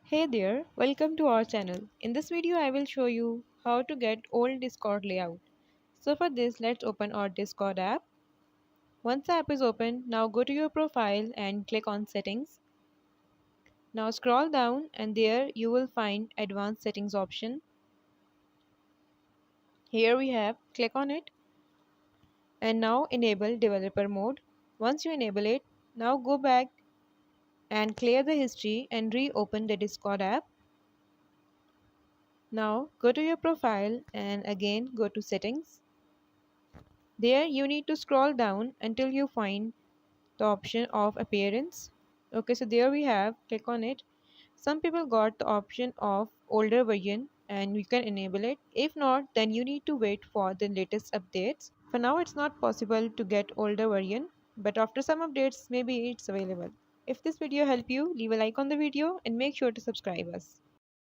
Hey there, welcome to our channel. In this video I will show you how to get old Discord layout. So for this let's open our Discord app. Once the app is open, now go to your profile and click on settings. Now scroll down and there you will find advanced settings option. Here we have, click on it and now enable developer mode. Once you enable it, now go back and clear the history and reopen the Discord app. Now go to your profile and again go to settings. There you need to scroll down until you find the option of appearance. Okay, so there we have, click on it. Some people got the option of older version and you can enable it. If not, then you need to wait for the latest updates. For now it's not possible to get older version, but after some updates maybe it's available. If this video helped you, leave a like on the video and make sure to subscribe us.